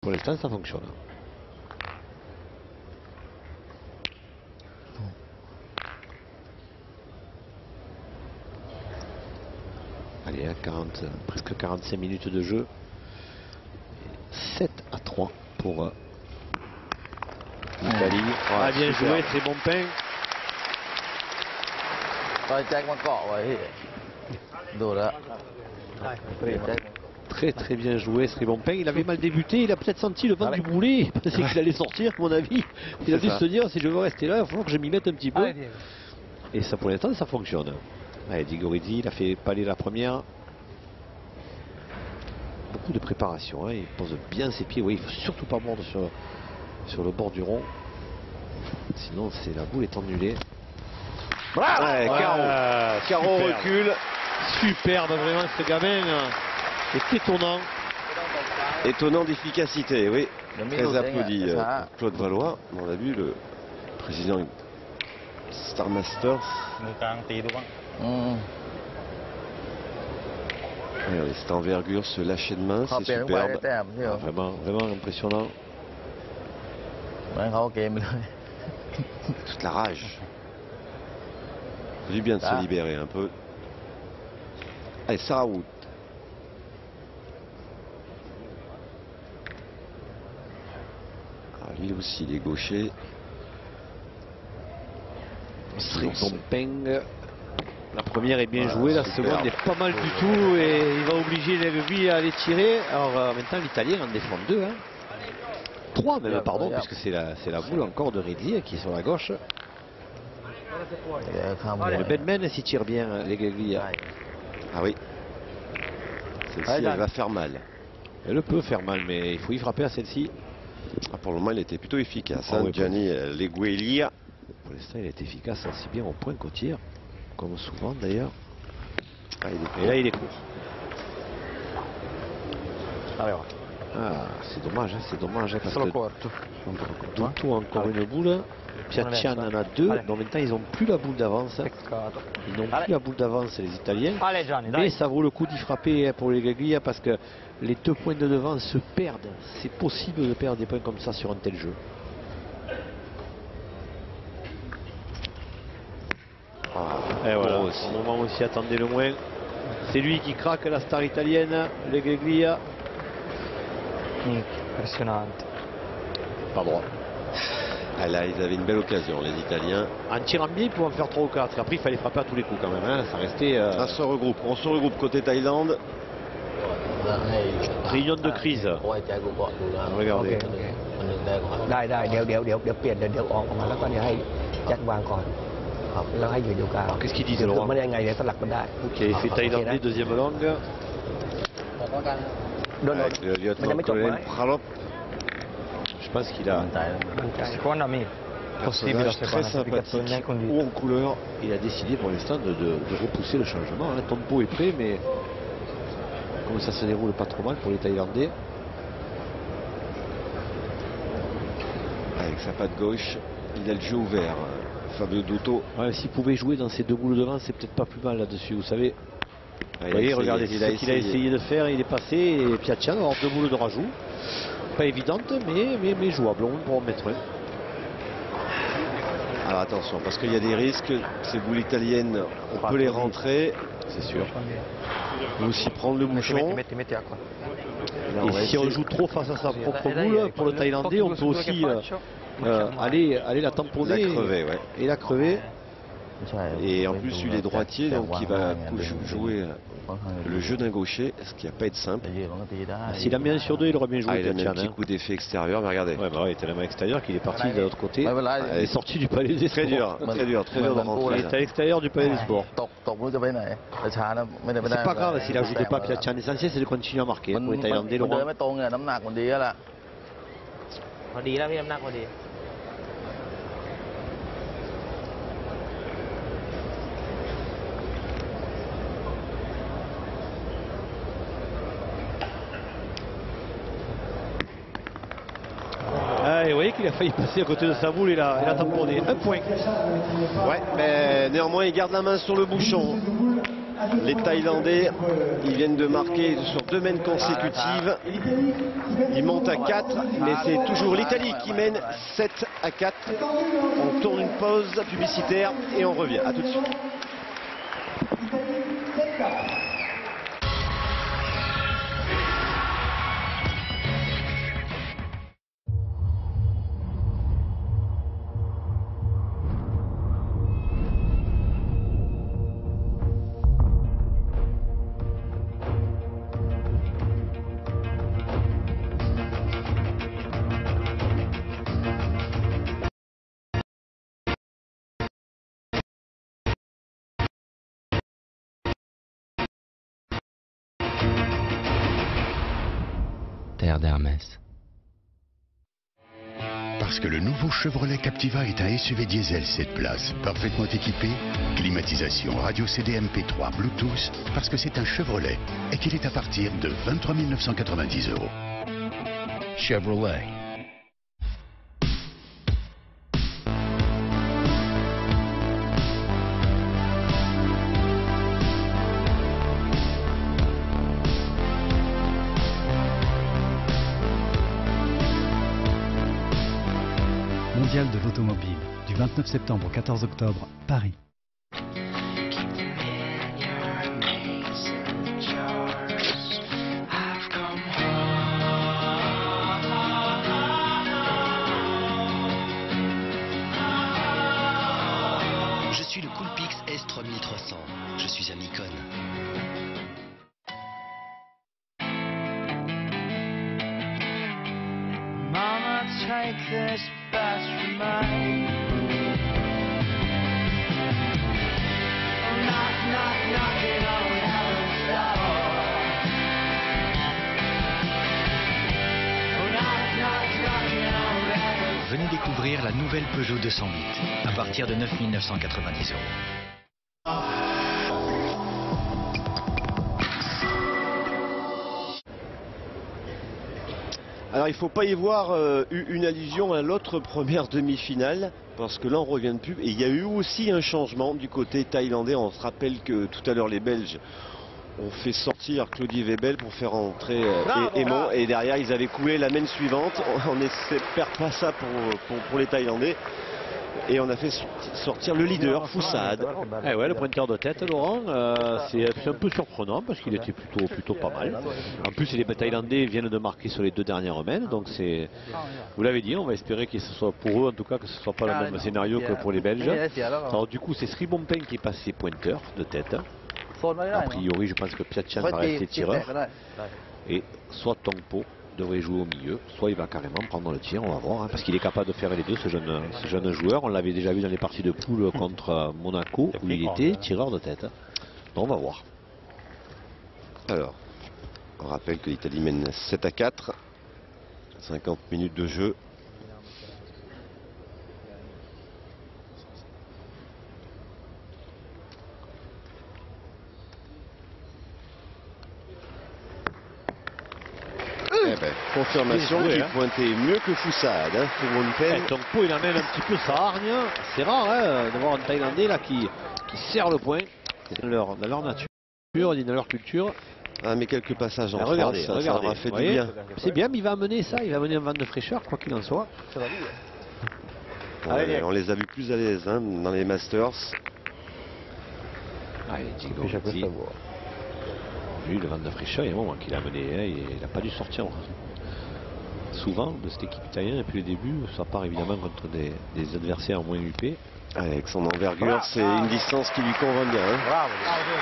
Pour l'instant, ça fonctionne. Allez, à 40, presque 45 minutes de jeu. 7-3 pour l'Italie. Ah, bien joué, très bon pain. Très très bien joué, très bon pain. Il avait mal débuté, il a peut-être senti le vent du boulet. Il pensait qu'il allait sortir, à mon avis. Il a dû se dire, si je veux rester là, il va falloir que je m'y mette un petit peu. Et ça, pour l'instant, ça fonctionne. Allez, Digorizzi, il a fait paler la première. Beaucoup de préparation, hein. Il pose bien ses pieds. Oui, il ne faut surtout pas mordre sur le bord du rond. Sinon, la boule est annulée. Ouais, Caro recule. Superbe, vraiment, ce gamin est étonnant. Étonnant d'efficacité, oui. Très applaudi, Claude Valois. On a vu le président Star Masters. Regardez, cette envergure, ce lâcher de main, c'est superbe. Vraiment, vraiment impressionnant. Toute la rage. Il fait du bien de se libérer un peu. Allez, Sarah Wood. Lui aussi, il est gaucher. Peng. La première est bien jouée, la seconde n'est pas mal du tout et il va obliger les rugby à les tirer. Alors maintenant l'Italien en défend 2. 3 même, pardon, puisque c'est la boule encore de Rizzi qui est sur la gauche. Le Bedman s'y tire bien, les Gaglia. Ah oui. Celle-ci, elle va faire mal. Elle peut faire mal, mais il faut y frapper à celle-ci. Pour le moment, il était plutôt efficace. Oui, Gianni Leguelia. Pour l'instant, il est efficace aussi bien au point qu'au tir, comme souvent d'ailleurs. Et là, il est court. C'est dommage, c'est dommage. Parce que Dutu a encore une boule. Piaccian en a 2. Donc maintenant, ils n'ont plus la boule d'avance. Ils n'ont plus la boule d'avance, les Italiens. Mais ça vaut le coup d'y frapper pour les Gaglia parce que les 2 points de devant se perdent. C'est possible de perdre des points comme ça sur un tel jeu. Et voilà, au moment où on s'y attendait le moins. C'est lui qui craque la star italienne, les Gaglia. Impressionnante. Pas droit. Ah là, ils avaient une belle occasion, les Italiens. En tirant bien, ils pouvaient en faire 3 ou 4. Après, il fallait frapper à tous les coups quand même. Ça restait. On se regroupe côté Thaïlande. Réunion de crise. Regardez. Qu'est-ce qu'ils disent, Laurent? Ok, il fait thaïlandais, deuxième langue. Avec le lieutenant-colonel Pralop. Je pense qu'il a personnage très sympathique, haut en couleur. Il a décidé pour l'instant de repousser le changement. Tompo est prêt, mais comme ça se déroule pas trop mal pour les Thaïlandais. Avec sa patte gauche, il a le jeu ouvert. Fabio Duto. S'il pouvait jouer dans ces 2 boules devant, c'est peut-être pas plus mal là-dessus, vous savez. Vous voyez, regardez, c'est ce qu'il a essayé de faire. Il est passé et Piaccian va avoir 2 boules de rajout. Pas évidente, mais jouable. On peut en mettre un. Alors attention, parce qu'il y a des risques. Ces boules italiennes, on peut les rentrer, c'est sûr. On peut aussi prendre le bouchon. Et si on joue trop face à sa propre boule, pour le Thaïlandais, on peut aussi aller la tamponner et la crever. Et en plus, il est droitier, donc il va jouer le jeu d'un gaucher, ce qui va pas être simple. S'il a mis 1 sur 2, il aurait bien joué. Il a mis un petit coup d'effet extérieur, mais regardez. Il était la main extérieure qu'il est parti de l'autre côté. Il est sorti du palais des sports. Très dur de rentrer. Il est à l'extérieur du palais des sports. C'est pas grave s'il n'ajoute pas Piaccian. L'essentiel, c'est de continuer à marquer pour les Thaïlandais. Laurent. Et vous voyez qu'il a failli passer à côté de sa boule et la tamponné. 1 point. Ouais, mais néanmoins il garde la main sur le bouchon. Les Thaïlandais, ils viennent de marquer sur 2 mènes consécutives. Ils montent à 4, mais c'est toujours l'Italie qui mène 7-4. On tourne une pause publicitaire et on revient. À tout de suite. Terre d'Hermès. Parce que le nouveau Chevrolet Captiva est un SUV diesel 7 places, parfaitement équipé, climatisation, radio CD MP3, Bluetooth, parce que c'est un Chevrolet et qu'il est à partir de 23 990 €. Chevrolet. Mondial de l'automobile, du 29 septembre au 14 octobre, Paris. Je suis le Coolpix S3300. Je suis un icône. Take this best from mine. Knock, knock, knocking on heaven's door. Knock, knock, knocking on heaven's door. Venez découvrir la nouvelle Peugeot 208 à partir de 9 990 €. Alors il ne faut pas y voir une allusion à l'autre première demi-finale, parce que là on revient de pub. Et il y a eu aussi un changement du côté thaïlandais. On se rappelle que tout à l'heure les Belges ont fait sortir Claudie Webel pour faire entrer Aymon. Et derrière ils avaient coulé la main suivante. On essaie de faire pas ça pour les Thaïlandais. Et on a fait sortir le leader, Foussad. Eh ouais, le pointeur de tête, Laurent, c'est un peu surprenant parce qu'il était plutôt pas mal. En plus, les Thaïlandais viennent de marquer sur les 2 dernières semaines, donc c'est, vous l'avez dit, on va espérer que ce soit pour eux, en tout cas, que ce soit pas le même scénario que pour les Belges. Alors du coup, c'est Sri Bompeng qui est passé pointeur de tête. A priori, je pense que Piachan va rester tireur. Et soit Tongpo devrait jouer au milieu, soit il va carrément prendre le tir, on va voir, hein, parce qu'il est capable de faire les deux, ce jeune joueur. On l'avait déjà vu dans les parties de poule contre Monaco, où il était tireur de tête. Donc on va voir. Alors, on rappelle que l'Italie mène 7-4, 50 minutes de jeu. Confirmation qu'il pointait mieux que Foussad. Tongpo il amène un petit peu sa hargne. C'est rare de voir un Thaïlandais là qui serre le point. C'est dans leur nature, dans leur culture. Ah, mais quelques passages en France, regardez, ça leur a fait du bien. C'est bien, mais il va amener ça, il va amener un vent de fraîcheur, quoi qu'il en soit. Ouais, on les a vus plus à l'aise dans les Masters. Allez, lui, le vent de fraîcheur, il y a un moment qu'il a amené, il n'a pas dû sortir souvent de cette équipe italienne. Et puis le début, ça part évidemment contre des adversaires moins huppés. Avec son envergure, c'est une distance qui lui convient bien.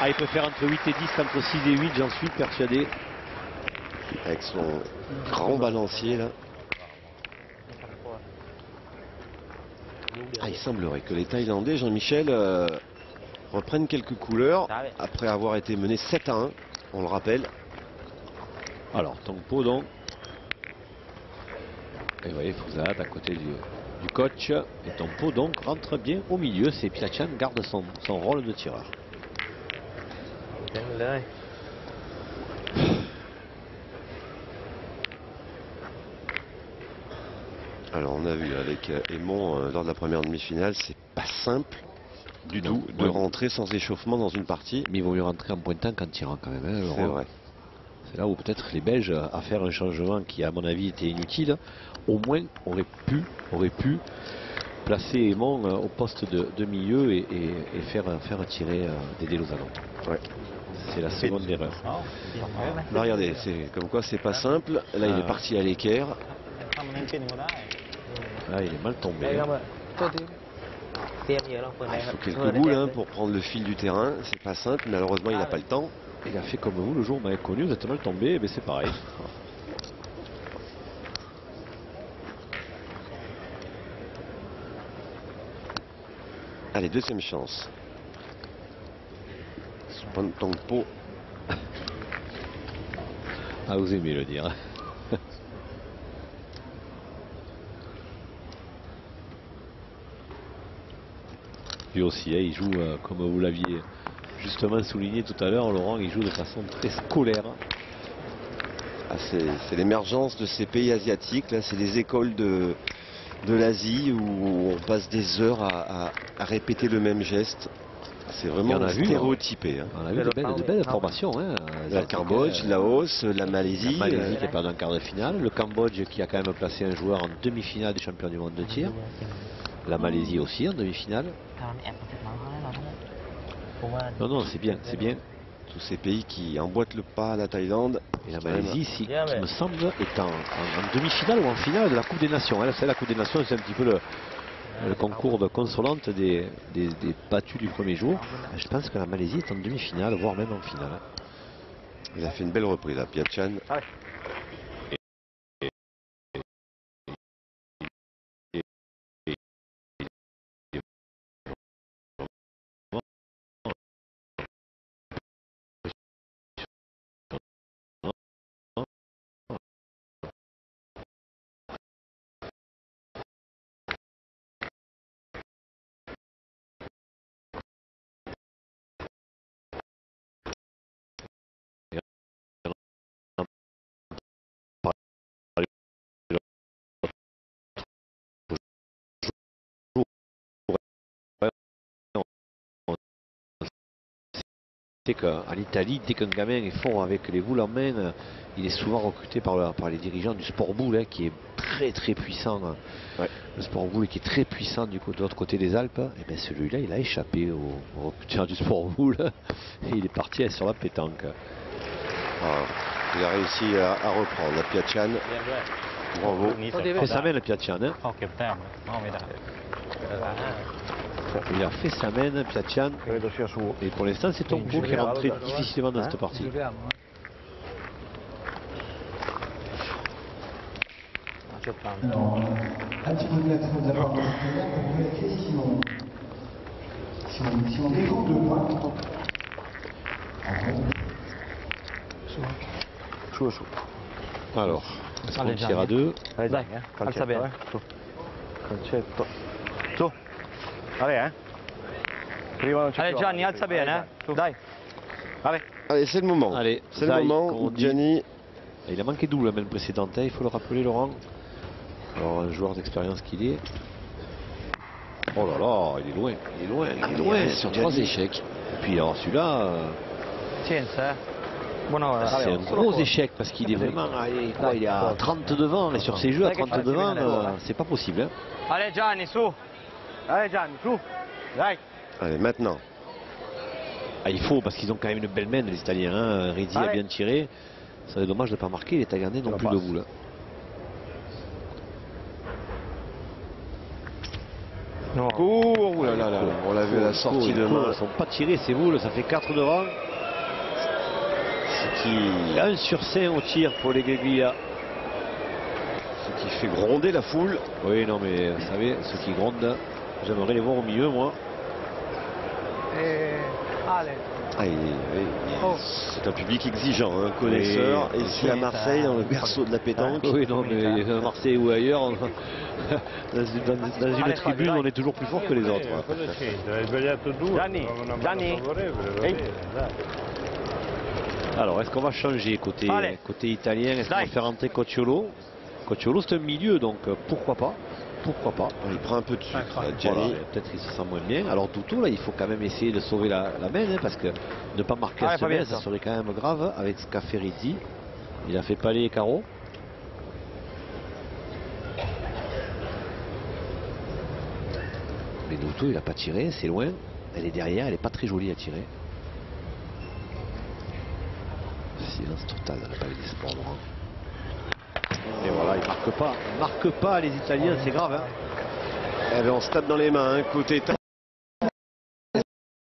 Ah, il peut faire entre 8 et 10, entre 6 et 8, j'en suis persuadé. Avec son grand balancier là. Ah, il semblerait que les Thaïlandais, Jean-Michel, reprennent quelques couleurs après avoir été menés 7-1, on le rappelle. Alors, Tongpo donc. Et vous voyez, Foussad à côté du coach. Et Tongpo donc rentre bien au milieu. C'est Piachan garde son rôle de tireur. Alors on a vu avec Aymon lors de la première demi-finale, c'est pas simple du tout de rentrer sans échauffement dans une partie. Mais il vaut mieux rentrer en pointant qu'en tirant quand même. Hein, c'est vrai. C'est là où peut-être les Belges, à faire un changement qui à mon avis était inutile, au moins auraient pu placer Aymon au poste de milieu et faire tirer Dédé Lozano. Ouais. C'est la seconde erreur. Là, regardez, c'est comme quoi c'est pas simple. Là, il est parti à l'équerre. Là, il est mal tombé. Il faut quelques boules hein, pour prendre le fil du terrain. C'est pas simple, malheureusement, il n'a pas le temps. Il a fait comme vous le jour où vous m'avez connu, vous êtes mal tombé, mais c'est pareil. Allez, deuxième chance. Pontompo. Ah, vous aimez le dire. Lui aussi, hein, il joue comme vous l'aviez justement souligné tout à l'heure, Laurent, il joue de façon très scolaire. Ah, c'est l'émergence de ces pays asiatiques, là, c'est les écoles de l'Asie où on passe des heures à répéter le même geste. C'est vraiment stéréotypé. Hein. On a vu de belles formations. Hein, le Cambodge, Laos, la Malaisie. La Malaisie qui est perdu en quart de finale. Le Cambodge qui a quand même placé un joueur en demi-finale des champions du monde de tir. La Malaisie aussi en demi-finale. Non, c'est bien, c'est bien. Tous ces pays qui emboîtent le pas à la Thaïlande. Et la Malaisie, qui me semble, est en demi-finale ou en finale de la Coupe des Nations. C'est la Coupe des Nations, c'est un petit peu le concours de consolante des battus du premier jour. Je pense que la Malaisie est en demi-finale, voire même en finale. Il a fait une belle reprise là, Piachan. En Italie, dès qu'un gamin est fort avec les boules en main, il est souvent recruté par les dirigeants du sport boule, hein, qui est très puissant. Ouais. Le sport boule qui est très puissant de l'autre côté des Alpes. Et bien celui-là, il a échappé au recruteur du sport boule et il est parti sur la pétanque. Il a réussi à reprendre la Piachan. Bravo. Il fait sa main, le Piachan. Hein. Il a fait sa main, Piachan. Et pour l'instant, c'est Tongpo qui est rentré difficilement dans cette partie. Un petit peu de lettre de la part de l'Australie pour vérifier si on découvre le point. Chaud. Alors, est-ce qu'on tire à deux? Alza bene. Concetto. Su. Allez, hein. Allez, Gianni, alza bene, hein. Dai. Allez, c'est le moment. Allez, c'est le moment, Gianni. Il a manqué double la semaine précédente, hein, il faut le rappeler, Laurent. Alors, un joueur d'expérience qu'il est. Oh là là, il est loin. Sur 3 échecs. Et puis, alors celui-là. C'est un gros échec parce qu'il est vraiment. Il est à 30 devant, et sur ces jeux à 30 devant, c'est pas possible. Hein. Allez, Gianni, su. Allez, Gianni, su. Dai. Allez, maintenant. Il faut, parce qu'ils ont quand même une belle main, les Italiens. Hein. Rizzi a bien tiré. Ça serait dommage de ne pas marquer. Les Taïwanais n'ont plus de boule. Non. Oh là là, on l'a vu à la sortie de main. Ils ne sont pas tirés, ces boules. Ça fait 4 devant. Ce qui 1 sur 5 au tir pour les Gueguilla. Ce qui fait gronder la foule. Oui, non, mais vous savez, ceux qui grondent, j'aimerais les voir au milieu, moi. C'est un public exigeant, un connaisseur. Et ici à Marseille, dans le berceau de la pétanque. Oui, non, mais à Marseille ou ailleurs, dans une tribune, on est toujours plus fort que les autres. Gianni. Alors, est-ce qu'on va changer côté italien? Est-ce qu'on va faire entrer Cocciolo? Cocciolo, c'est un milieu, donc pourquoi pas? pourquoi pas. Il prend un peu de sucre, voilà, Gianni. peut-être qu'il se sent moins bien. Alors Douto, là, il faut quand même essayer de sauver la main, hein, parce que ne pas marquer à semaine, ça serait quand même grave avec ce qu'a fait Rizzi. Il a fait palais et carreau. Mais Douto, il n'a pas tiré, c'est loin. Elle est derrière, elle n'est pas très jolie à tirer. Silence total dans la palais des sports, Laurent. Et voilà, il marque pas. Il marque pas, les Italiens, c'est grave. Hein. Eh bien, on se tape dans les mains, hein, côté.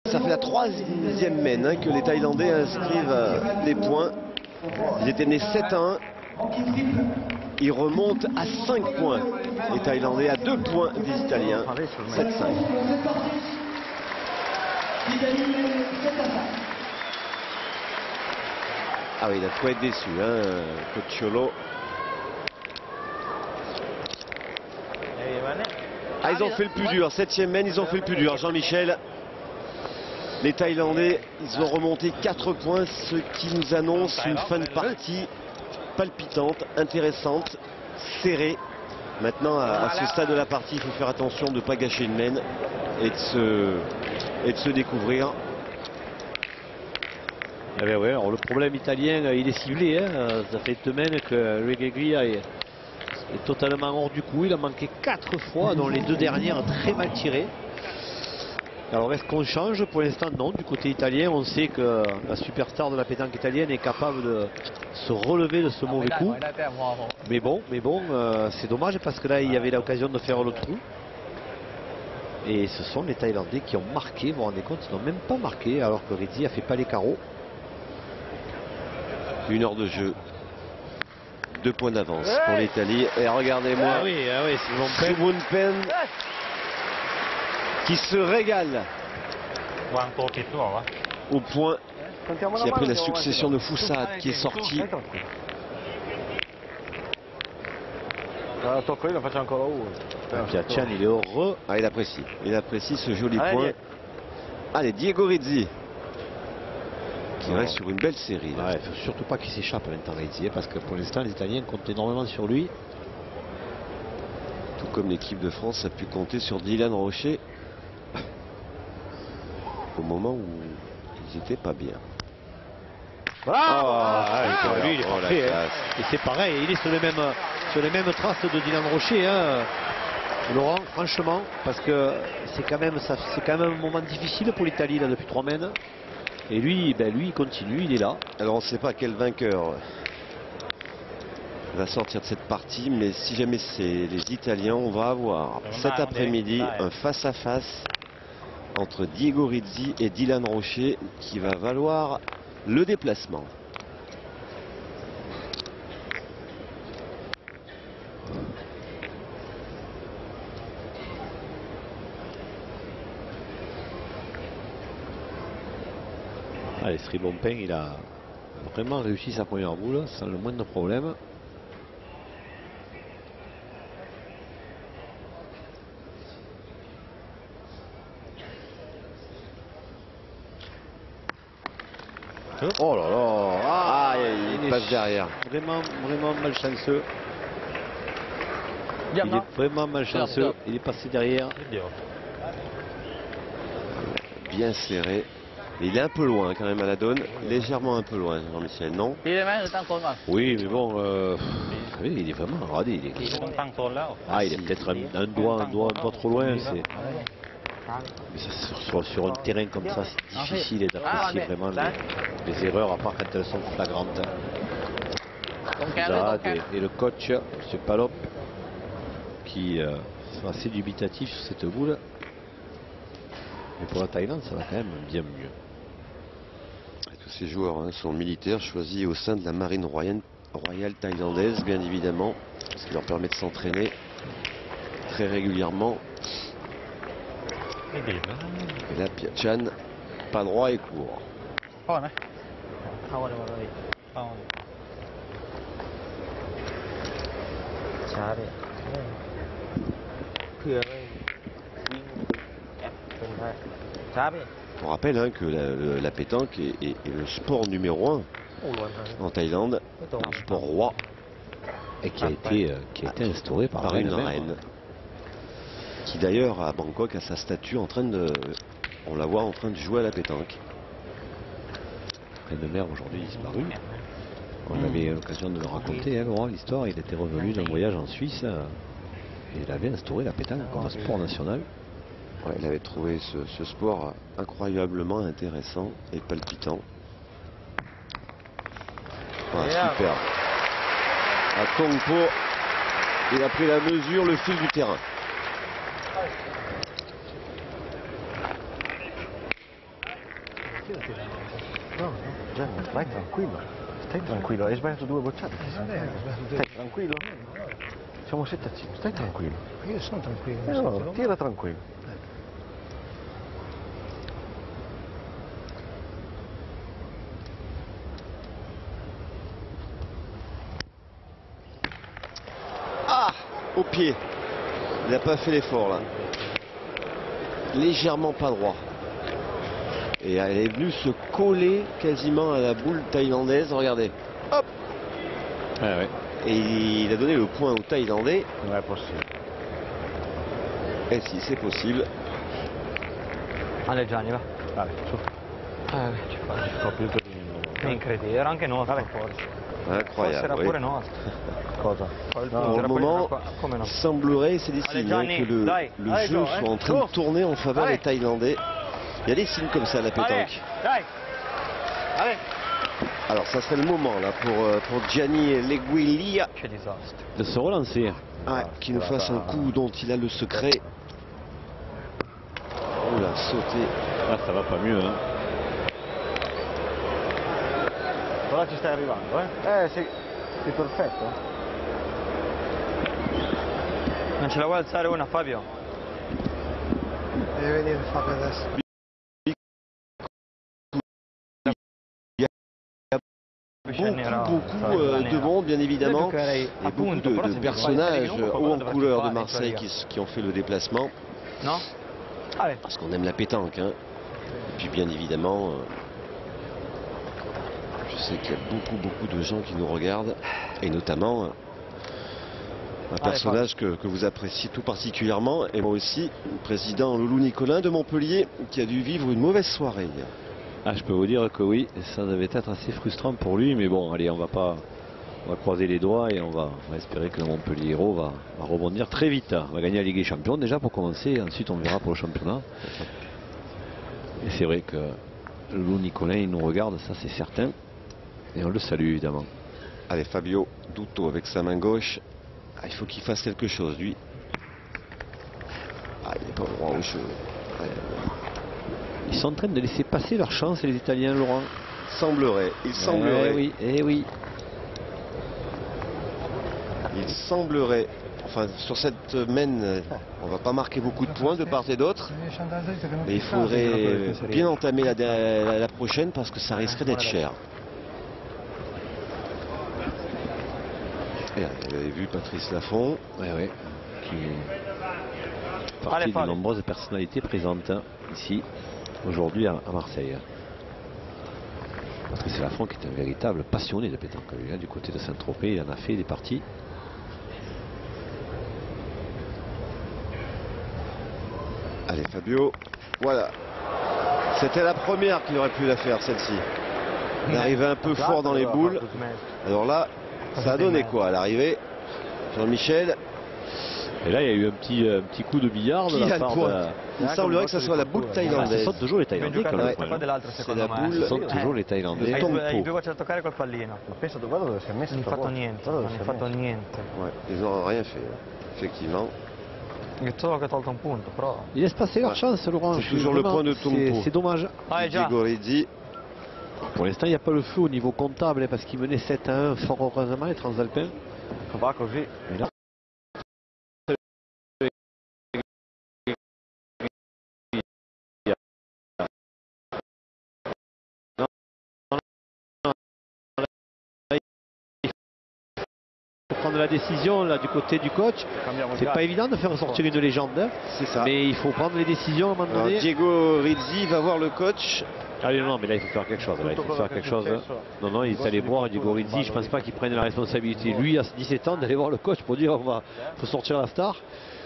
Ça fait la 3e mène hein, que les Thaïlandais inscrivent des points. Ils étaient nés 7-1. Ils remontent à 5 points. Les Thaïlandais à 2 points des Italiens. 7-5. Ah oui, il a trop être déçu, hein, Cocciolo. Ah, ils ont fait le plus dur. 7e mène, ils ont fait le plus dur. Jean-Michel, les Thaïlandais, ils ont remonté 4 points, ce qui nous annonce une fin de partie palpitante, intéressante, serrée. Maintenant, à ce stade de la partie, il faut faire attention de ne pas gâcher une mène et de se découvrir. Eh bien, ouais, alors le problème italien, il est ciblé. Hein. Ça fait 2 semaines que Regueglia est totalement hors du coup. Il a manqué 4 fois, dont les 2 dernières très mal tirées. Alors est-ce qu'on change? Pour l'instant non. Du côté italien, on sait que la superstar de la pétanque italienne est capable de se relever de ce mauvais coup. Mais bon, c'est dommage parce que là il y avait l'occasion de faire le trou. Et ce sont les Thaïlandais qui ont marqué. Vous vous rendez compte, ils n'ont même pas marqué alors que Rizzi a fait pas les carreaux. 1 heure de jeu. 2 points d'avance pour l'Italie. Et regardez-moi, ah oui, c'est Suwunpen qui se régale au point qui a pris la succession de Foussade qui est sorti. Piaccian, il est heureux. Ah, il apprécie ce joli point. Allez, Diego Rizzi qui reste sur une belle série. Il ne faut surtout pas qu'il s'échappe maintenant Rizzi, parce que pour l'instant les Italiens comptent énormément sur lui. Tout comme l'équipe de France a pu compter sur Dylan Rocher au moment où ils n'étaient pas bien. Lui, il est parfait, hein. Et c'est pareil, il est sur les mêmes traces de Dylan Rocher, hein. Laurent, franchement, parce que c'est quand même un moment difficile pour l'Italie là depuis 3 semaines. Et lui, lui, il continue, il est là. Alors on ne sait pas quel vainqueur va sortir de cette partie, mais si jamais c'est les Italiens, on va avoir cet après-midi un face-à-face entre Diego Rizzi et Dylan Rocher qui va valoir le déplacement. Allez, Sri Lompeng, il a vraiment réussi sa première boule sans le moindre problème. Oh là là, il passe derrière. Vraiment malchanceux. Il est vraiment malchanceux. Il est passé derrière. Bien serré. Il est un peu loin quand même à la donne. Légèrement un peu loin, Jean-Michel, non? Oui, mais bon, oui, il est vraiment radé. Il est peut-être un doigt trop loin. Mais ça, sur un terrain comme ça, c'est difficile d'apprécier vraiment les erreurs, à part quand elles sont flagrantes. Et le coach, M. Palop, qui sont assez dubitatifs sur cette boule. Mais pour la Thaïlande, ça va quand même bien mieux. Tous ces joueurs sont militaires choisis au sein de la marine royale thaïlandaise, bien évidemment, ce qui leur permet de s'entraîner très régulièrement. Et là, Piaccian, pas droit et court. On rappelle que la pétanque est le sport numéro 1 en Thaïlande, un sport roi. Et qui a été instauré par une reine. qui d'ailleurs à Bangkok a sa statue en train de... On la voit en train de jouer à la pétanque. Plein de mer aujourd'hui disparu. On avait l'occasion de le raconter, hein, Laurent, l'histoire. Il était revenu d'un voyage en Suisse et il avait instauré la pétanque comme un sport national. Ouais, il avait trouvé ce sport incroyablement intéressant et palpitant. Ah, super. À Tongpo, il a pris la mesure, le fil du terrain. Vai tranquillo. Stai tranquillo, hai sbagliato 2 bocciate. Stai tranquillo? Siamo 7-5, stai tranquillo. Io sono tranquillo. No, tira tranquillo. Ah, au pied. Il n'a pas fait l'effort là. Légèrement pas droit. Et elle est venue se coller quasiment à la boule thaïlandaise. Regardez. Hop. Ah ouais. Et il a donné le point au Thaïlandais. Non è possibile. Et si c'est possible. Allez Gianni, va. Allez, su. Ci fa più è incredibile, era anche nostro forse. Incroyable. Era Oui. pure nostro. Cosa? Pour le moment, il semblerait, c'est des signes, que le jeu soit en train de tourner en faveur des Thaïlandais. Il y a des signes comme ça à la pétanque. Allez. Alors ça serait le moment là pour Gianni Leguiglia de se relancer. Ouais, qui nous fasse un coup dont il a le secret. Oula, sauté. Ah, ça va pas mieux, hein. Ora ci stai arrivando, eh? Sei perfetto. Non ce la vuoi alzare una, Fabio? Deve venire Fabio adesso. Beaucoup de monde, bien évidemment, et beaucoup de personnages hauts en couleur de Marseille qui ont fait le déplacement. Non? Parce qu'on aime la pétanque. Hein. Et puis bien évidemment, je sais qu'il y a beaucoup de gens qui nous regardent, et notamment un personnage que vous appréciez tout particulièrement, et moi aussi, le président Loulou Nicolin de Montpellier, qui a dû vivre une mauvaise soirée. Ah, je peux vous dire que oui, ça devait être assez frustrant pour lui, mais bon, allez, on va croiser les doigts et on va espérer que le Montpellier Hérault va rebondir très vite. On va gagner la Ligue des Champions déjà pour commencer, ensuite on verra pour le championnat. Et c'est vrai que Loulou Nicolin, il nous regarde, ça c'est certain, et on le salue évidemment. Allez, Fabio Dutto avec sa main gauche. Ah, il faut qu'il fasse quelque chose, lui. Ah, il n'est pas droit au jeu. Ouais. Ils sont en train de laisser passer leur chance, les Italiens, Laurent. Il semblerait. Oui, oui. Il semblerait. Enfin, sur cette mène, on va pas marquer beaucoup de points de part et d'autre. Mais il faudrait bien entamer la prochaine parce que ça risquerait d'être cher. Et vous avez vu Patrice Laffont. Oui, qui est partie de nombreuses personnalités présentes ici. Aujourd'hui à Marseille. Patrice Laffont qui est un véritable passionné de pétanque. Lui, du côté de Saint-Tropez, il en a fait des parties. Allez Fabio, voilà. C'était la première qu'il aurait pu la faire, celle-ci. Il arrivait un peu fort dans les boules. Alors là, ça a donné quoi à l'arrivée? Jean-Michel. Et là, il y a eu un petit coup de billard de la part de... Il semblerait que ce soit la boule thaïlandaise. Ce sont toujours les Thaïlandais. C'est la boule. Ce sont toujours les Thaïlandais. Hai due faccia toccare col pallino. Ma penso che quello dove si è messo. Non ha fatto niente. Non ha fatto niente. Ouais, ils n'ont rien fait, effectivement. Il solo che ha tolto un punto, però. Il laisse passer leur chance, Laurent. C'est toujours le point de Tongpo. C'est dommage. Diego Rizzi. Pour l'instant, il n'y a pas le feu au niveau comptable parce qu'il menait 7-1 fort heureusement les Transalpins. Va così. Mais là, prendre la décision là du côté du coach. C'est pas évident de faire sortir une légende. C'est ça. Mais il faut prendre les décisions à un moment donné. Diego Rizzi va voir le coach. Allez, non, mais là il faut faire quelque chose. Là, il faut faire quelque chose. Non, non, il est allé voir Diego Rizzi. Je pense pas qu'il prenne la responsabilité, lui, à 17 ans, d'aller voir le coach pour dire faut sortir la star.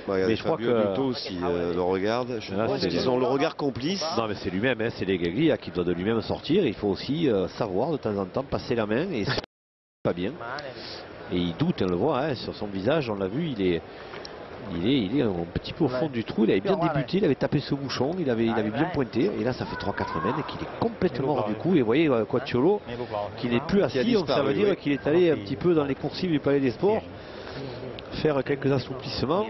Mais je crois que Duto aussi le regarde. Je pense qu'ils ont le regard complice. Non, mais c'est lui-même, hein, c'est les Gagli qui doit de lui-même sortir. Il faut aussi savoir de temps en temps passer la main et c'est pas bien. Et il doute, on le voit, hein, sur son visage, on l'a vu, il est un petit peu au fond du trou. Il avait bien débuté, il avait tapé ce bouchon, il avait bien pointé. Et là, ça fait 3-4 mètres qu'il est complètement hors du coup. Et vous voyez, Quacciolo, qui n'est plus assis, donc ça veut dire qu'il est allé un petit peu dans les coursives du Palais des Sports, faire quelques assouplissements.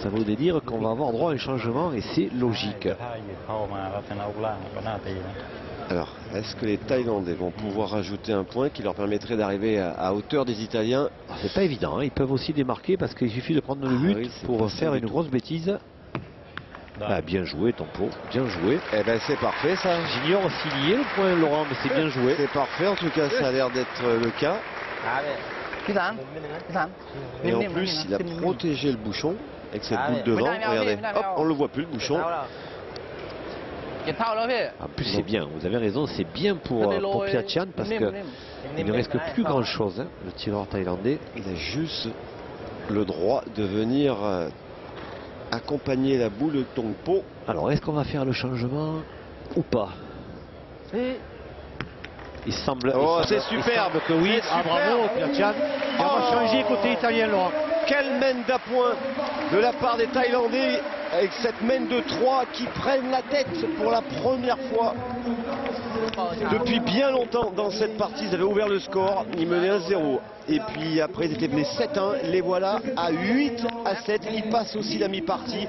Ça veut dire qu'on va avoir droit à un changement et c'est logique. Alors, est-ce que les Thaïlandais vont pouvoir rajouter un point qui leur permettrait d'arriver à hauteur des Italiens? C'est pas évident, hein. Ils peuvent aussi démarquer parce qu'il suffit de prendre le but pour faire une grosse bêtise. Ah, bien joué, Tempo, bien joué. Eh ben c'est parfait ça. J'ignore s'il y est le point, Laurent, mais c'est bien joué. C'est parfait, en tout cas ça a l'air d'être le cas. Et en plus, il a protégé le bouchon avec cette boule devant. Regardez, hop, on le voit plus le bouchon. En plus, c'est bien, vous avez raison, c'est bien pour Piacian parce qu'il ne risque plus grand chose, hein, le tireur thaïlandais. Il a juste le droit de venir accompagner la boule de Tongpo. Alors, est-ce qu'on va faire le changement ou pas? Il semble. Oh, c'est superbe que oui. Ah, bravo, Piacian. On va changer côté italien, Laurent. Quelle mène d'appoint de la part des Thaïlandais avec cette mène de 3 qui prennent la tête pour la première fois depuis bien longtemps dans cette partie. Ils avaient ouvert le score, ils menaient 1-0 et puis après ils étaient menés 7-1, les voilà à 8-7. Ils passent aussi la mi-partie.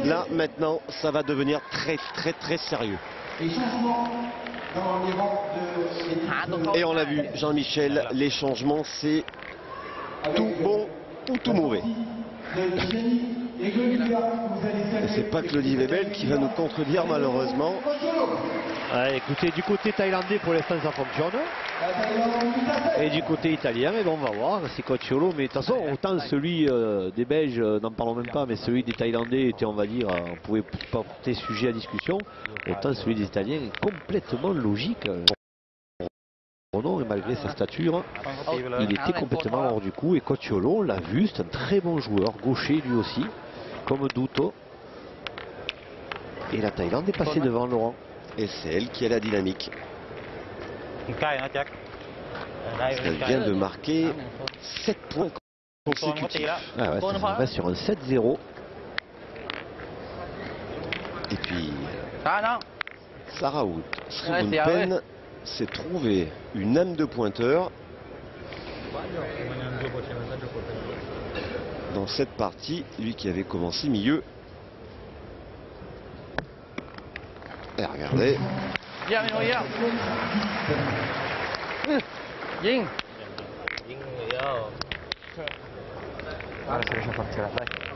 Là maintenant ça va devenir très sérieux. Et on l'a vu, Jean-Michel, les changements c'est tout bon ou tout mauvais. Et c'est pas Claudie Lebel qui va nous contredire malheureusement. Écoutez, du côté thaïlandais pour l'instant ça fonctionne. Et du côté italien, eh ben, on va voir, c'est Quacciolo. Mais de toute façon, autant celui des Belges, n'en parlons même pas, mais celui des Thaïlandais était, on va dire, on pouvait pas porter sujet à discussion. Autant celui des Italiens est complètement logique. Et malgré sa stature, il était complètement hors du coup. Et Quacciolo, on l'a vu, c'est un très bon joueur, gaucher lui aussi, comme Duto. Et la Thaïlande est passée devant, Laurent. Et c'est elle qui a la dynamique. Elle vient de marquer 7 points consécutifs. Ah ouais, ça va sur un 7-0. Et puis, Sarah Wood, Srigunpen s'est trouvé une âme de pointeur dans cette partie, lui qui avait commencé milieu. Et regardez.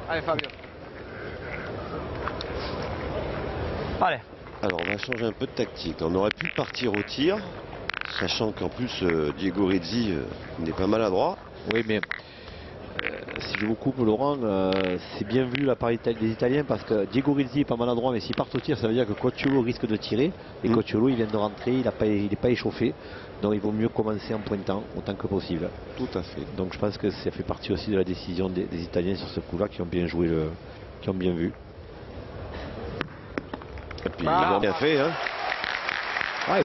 Allez Fabio. Allez. Alors on va changer un peu de tactique. On aurait pu partir au tir, sachant qu'en plus Diego Rizzi n'est pas maladroit. Oui, mais si je vous coupe, Laurent, c'est bien vu la part des Italiens parce que Diego Rizzi est pas maladroit, mais s'il part au tir, ça veut dire que Quacciolo risque de tirer. Et Quacciolo, il vient de rentrer, il n'est pas échauffé. Donc il vaut mieux commencer en pointant autant que possible. Tout à fait. Donc je pense que ça fait partie aussi de la décision des Italiens sur ce coup-là qui ont bien joué, qui ont bien vu. Et puis ils l'ont bien fait, hein. Ouais.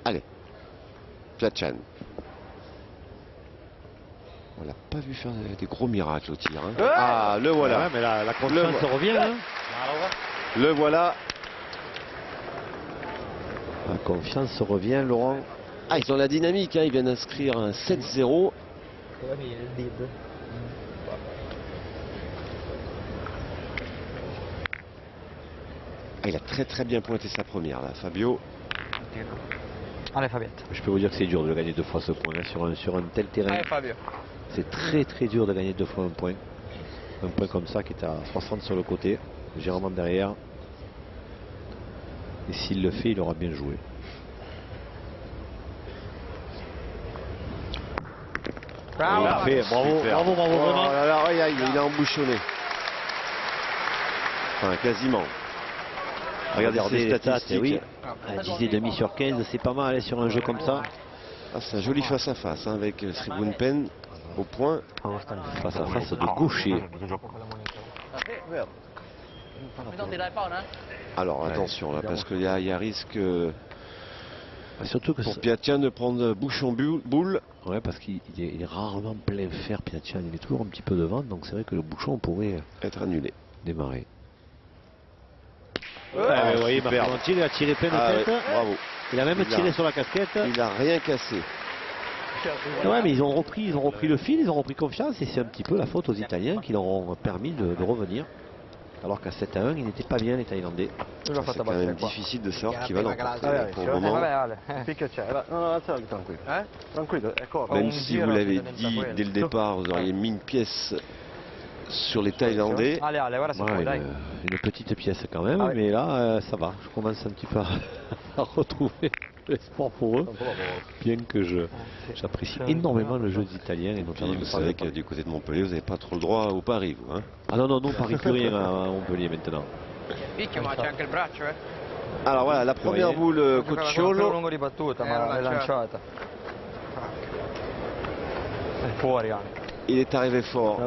Allez, Piacian. On l'a pas vu faire des gros miracles au tir. Hein. Ah, le voilà. Ouais, mais la confiance revient. Hein. Le voilà. La confiance revient, Laurent. Ah, ils ont la dynamique. Hein. Ils viennent d'inscrire un 7-0. Ah, il a très bien pointé sa première là, Fabio. Allez Fabiette. Je peux vous dire que c'est dur de gagner 2 fois ce point là, sur un tel terrain. Allez Fabio. C'est très dur de gagner 2 fois un point. Un point comme ça qui est à 60 sur le côté, légèrement derrière. Et s'il le fait, il aura bien joué. Parfait, bravo, bravo, bravo, vraiment. Alors, il a embouchonné. Enfin, quasiment. Regardez ces statistiques. Oui. 10,5 sur 15, c'est pas mal sur un jeu comme ça. Ah, c'est un joli face-à-face avec Srigunpen au point. Face-à-face de gaucher. Alors attention là, parce qu'il y a risque surtout que pour Piattian de prendre bouchon-boule. Ouais, parce qu'il est rarement plein fer, Piattian. Il est toujours un petit peu devant, donc c'est vrai que le bouchon pourrait être annulé. Démarrer. Vous voyez, Marc il a tiré plein de tête. Bravo. Il a même tiré sur la casquette. Il n'a rien cassé. Ouais, mais ils ont repris le fil, ils ont repris confiance et c'est un petit peu la faute aux Italiens qui leur ont permis de revenir. Alors qu'à 7-1, ils n'étaient pas bien les Thaïlandais. C'est quand même difficile de savoir qui va l'emporter pour le moment. Même si vous l'avez dit dès le départ, vous auriez mis une pièce sur les Thaïlandais. Une petite pièce quand même, mais là ça va. Je commence un petit peu à retrouver l'espoir pour eux, bien que j'apprécie énormément le jeu des Italiens. Et notamment vous savez que du côté de Montpellier, vous n'avez pas trop le droit au pari, vous. Hein? Ah non, on parie plus rien à Montpellier maintenant. Alors voilà, la première boule Cocciolo. Il est arrivé fort.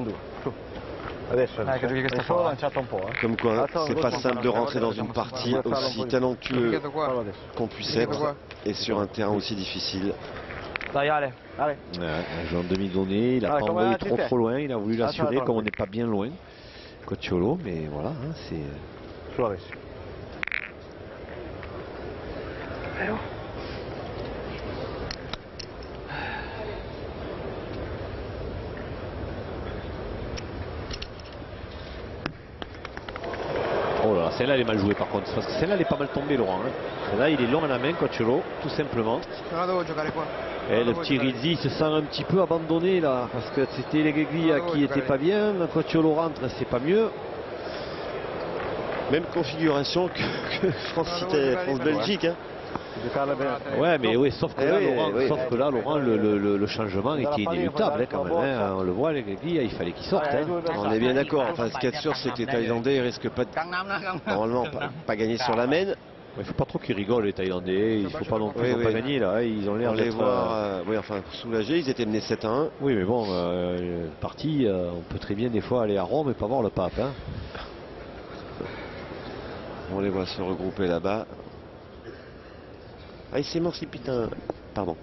Comme quoi, c'est pas simple de rentrer dans une partie aussi talentueux qu'on puisse être et sur un terrain aussi difficile. Un jeu en demi-donnée, il n'a pas envoyé trop loin, il a voulu l'assurer comme on n'est pas bien loin. Cocciolo, mais voilà, c'est... Oh là, celle-là elle est mal jouée par contre, parce que celle-là elle est pas mal tombée, Laurent. Celle-là il est long à la main, Cocciolo, tout simplement. Et le petit Rizzi se sent un petit peu abandonné là, parce que c'était les Gueglia qui n'étaient pas bien, Cocciolo rentre, c'est pas mieux. Même configuration que France-Belgique. Hein. Ouais, mais oui, sauf que là, Laurent, le changement était inéluctable quand même. Hein. On le voit, les Gueglia, il fallait qu'ils sortent. Hein. On est bien d'accord. Enfin, ce qu'il y a de sûr, c'est que les Thaïlandais ne risquent pas, normalement, pas gagner sur la main. Il ne faut pas trop qu'ils rigolent, les Thaïlandais. Il ne faut pas non plus pas gagner là. Ils ont l'air d'être soulagés. Ils étaient menés 7-1. Oui, mais bon, parti, on peut très bien des fois aller à Rome et pas voir le pape. Hein. On les voit se regrouper là-bas. Ah, ils s'émancipent Pardon.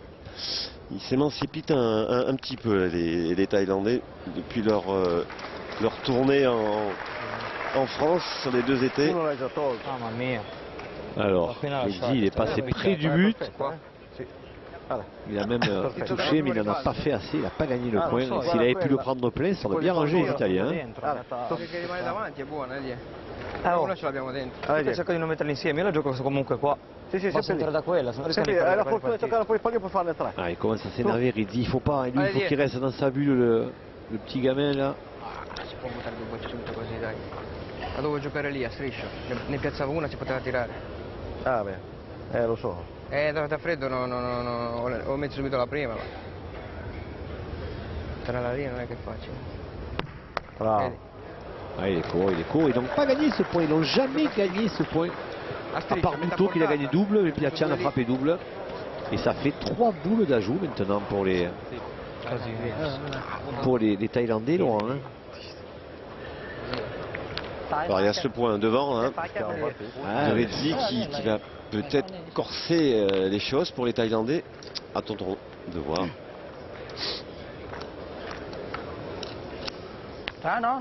Ils s'émancipent un petit peu, les Thaïlandais, depuis leur tournée en France sur les 2 étés. Alors, il est passé près du but. Il a même touché, mais il n'en a pas fait assez. Il n'a pas gagné le point. S'il avait pu le prendre plein, ça aurait bien rangé les Italiens. Cerca di non metterli insieme, io la gioco comunque qua. Posso entrare da quella, se non riesco a la fortuna di giocare poi puoi farne 3. Il commence à s'énerver, Rizzi, il faut pas, lui, il faut qu'il reste dans sa bulle, le petit gamin là. Si può buttare 2 bocce tutto così, dai. La dovevo giocare lì a striscio, ne piazzavo una, si poteva tirare. Ah beh, lo so. Da freddo ho messo subito la prima. Tra la linea non è che facile. Bravo. Il est court, ils n'ont pas gagné ce point, ils n'ont jamais gagné ce point. À part Muto qui a gagné double, mais Piattian a frappé double. Et ça fait 3 boules d'ajout maintenant pour les Thaïlandais, Laurent. Hein. Alors il y a ce point devant, de Rizzi qui va peut-être corser les choses pour les Thaïlandais. Attendons de voir. Alors,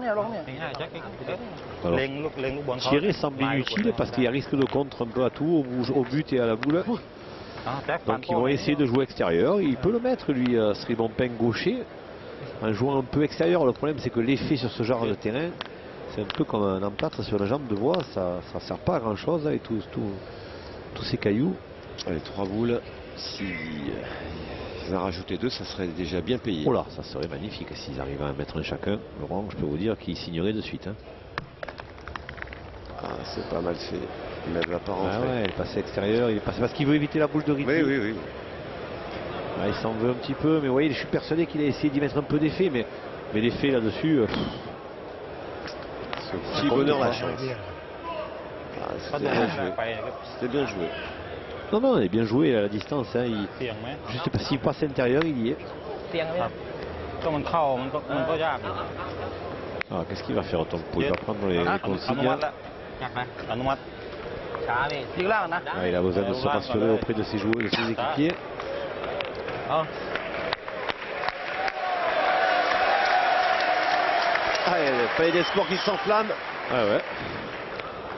tirer semble inutile parce qu'il y a risque de contre un peu à tout, au but et à la boule. Donc ils vont essayer de jouer extérieur. Il peut le mettre lui, Srigunpen gaucher, en jouant un peu extérieur. Le problème c'est que l'effet sur ce genre de terrain, c'est un peu comme un empâtre sur la jambe de bois. Ça ne sert pas à grand chose avec tous ces cailloux. Les 3 boules, si S'ils en rajoutaient 2, ça serait déjà bien payé. Oh là, ça serait magnifique s'ils arrivent à en mettre un chacun. Laurent, je peux vous dire qu'ils signeraient de suite. Hein. Ah, c'est pas mal fait. Mais elle va pas rentrer. Ah ouais, elle passe à l'extérieur, il est passé parce qu'il veut éviter la boule de Ridley. Oui, oui, oui. Ah, il s'en veut un petit peu, mais vous voyez, je suis persuadé qu'il a essayé d'y mettre un peu d'effet, mais l'effet là-dessus. Petit bonheur la chance. Ah, c'était bien joué. C'était bien joué. Non, non, il est bien joué à la distance. Hein. Juste parce qu'il passe à l'intérieur, il y est. Ah, qu'est-ce qu'il va faire autant que il va prendre les consignes. Ah, il a besoin de se rassurer auprès de ses joueurs, de ses équipiers. Ah, il y a pas d'espoir qui s'enflamme. Ah ouais.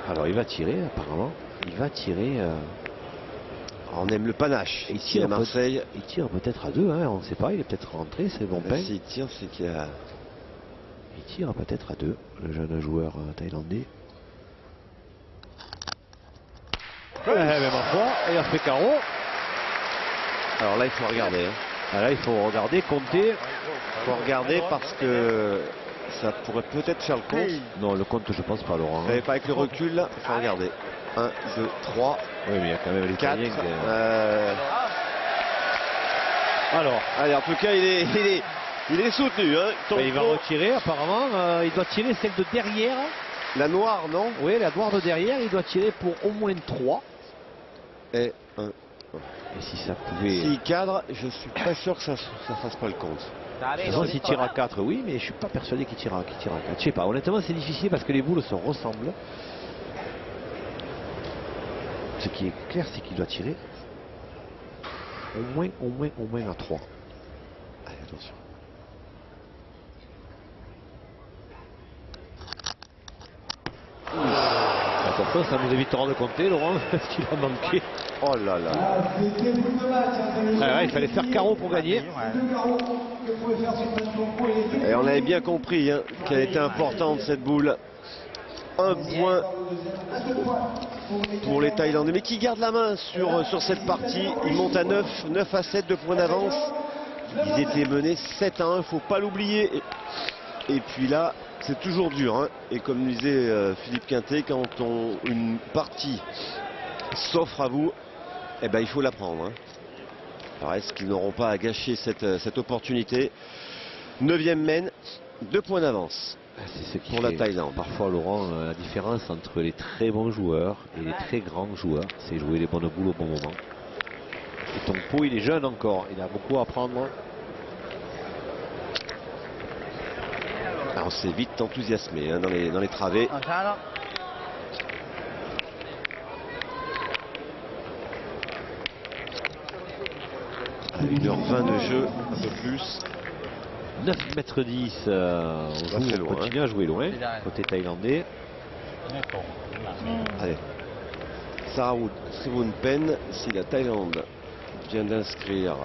Alors il va tirer apparemment. Il va tirer. On aime le panache. Il tire à Marseille. Il tire peut-être à 2, hein, on ne sait pas. Il est peut-être rentré, c'est bon pain. S'il tire, c'est qu'il y a. Il tire peut-être à 2, le jeune joueur thaïlandais. Ouais, même en fois, et il a fait carreau. Alors là, il faut regarder. Hein. Ah, là, il faut regarder, compter. Il faut regarder parce que ça pourrait peut-être faire le compte. Non, le compte, je pense pas, Laurent. Hein. Pas avec le recul, là, il faut regarder. 1, 2, 3. Oui, mais il y a quand même les 4. Alors, allez, en tout cas, il est soutenu. Hein. Il va retirer, apparemment. Il doit tirer celle de derrière. La noire, non? Oui, la noire de derrière, il doit tirer pour au moins 3. Et 1. Et si ça pouvait. S'il cadre, je suis pas sûr que ça fasse pas le compte. S'il tire à 4, oui, mais je suis pas persuadé qu'il tire à 4. Je sais pas, honnêtement, c'est difficile parce que les boules se ressemblent. Ce qui est clair, c'est qu'il doit tirer au moins à 3. Allez, attention. Attention, ça nous évitera de compter, Laurent, parce qu'il a manqué. Oh là là. Ah ouais, il fallait faire carreau pour gagner. Et on avait bien compris hein, qu'elle était importante cette boule. Un point pour les Thaïlandais, mais qui gardent la main sur cette partie. Ils montent à 9 à 7 de points d'avance. Ils étaient menés 7 à 1, il ne faut pas l'oublier. Et puis là, c'est toujours dur. Hein. Et comme disait Philippe Quintet, quand une partie s'offre à vous, eh ben, il faut la prendre. Hein. Alors est-ce qu'ils n'auront pas à gâcher cette opportunité? 9e mène, 2 points d'avance. C'est ce qui pour la Thaïlande. Parfois, Laurent, la différence entre les très bons joueurs et les très grands joueurs, c'est jouer les bonnes boules au bon moment. Et Tongpo, il est jeune encore, il a beaucoup à apprendre. Alors, on s'est vite enthousiasmé hein, dans les travées. 1h20 de jeu, un peu plus. 9,10 m. On continue à jouer loin, côté thaïlandais. Allez. Sarawood Srivounpen, si la Thaïlande vient d'inscrire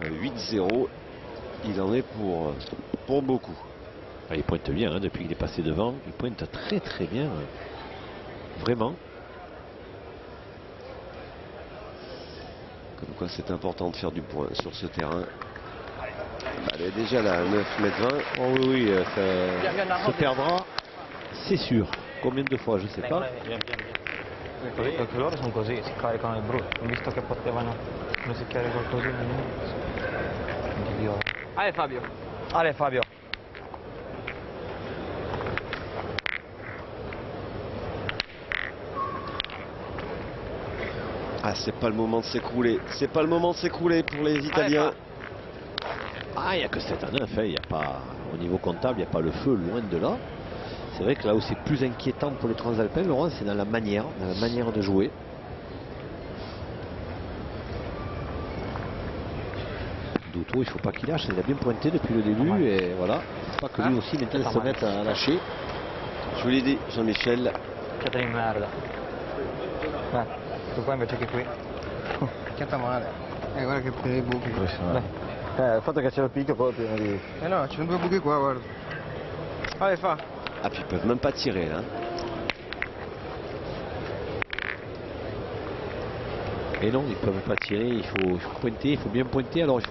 8-0, il en est pour beaucoup. Il pointe bien hein, depuis qu'il est passé devant, il pointe très très bien. Vraiment. Comme quoi c'est important de faire du point sur ce terrain. Elle est déjà là, 9,20 m. Oh oui, ça se perdra, c'est sûr. Combien de fois, je ne sais pas. Perché loro sono così, si caricano il brutto, visto che potevano rischiare qualcosina. Allez Fabio. Allez Fabio. Ah, c'est pas le moment de s'écrouler. C'est pas le moment de s'écrouler pour les Italiens. Ah, il n'y a que 7 à 9, hein. Y a pas, au niveau comptable, il n'y a pas le feu, loin de là. C'est vrai que là où c'est plus inquiétant pour les Transalpins, Laurent, c'est dans la manière de jouer. Douto, il ne faut pas qu'il lâche, il a bien pointé depuis le début et voilà. Il ne faut pas que lui aussi maintenant se mette à lâcher. Je vous l'ai dit, Jean-Michel. Picchiata di merda. Tu qua invece che qui. Picchiata male. Guarda che per i buchi. Il fatto che c'è il picchio poi prima di. No, ci sono 2 buchi qua, guarda. Allez, fa. Ah, puis ils peuvent même pas tirer là. Et non, ils ne peuvent pas tirer, il faut pointer, il faut bien pointer. Alors il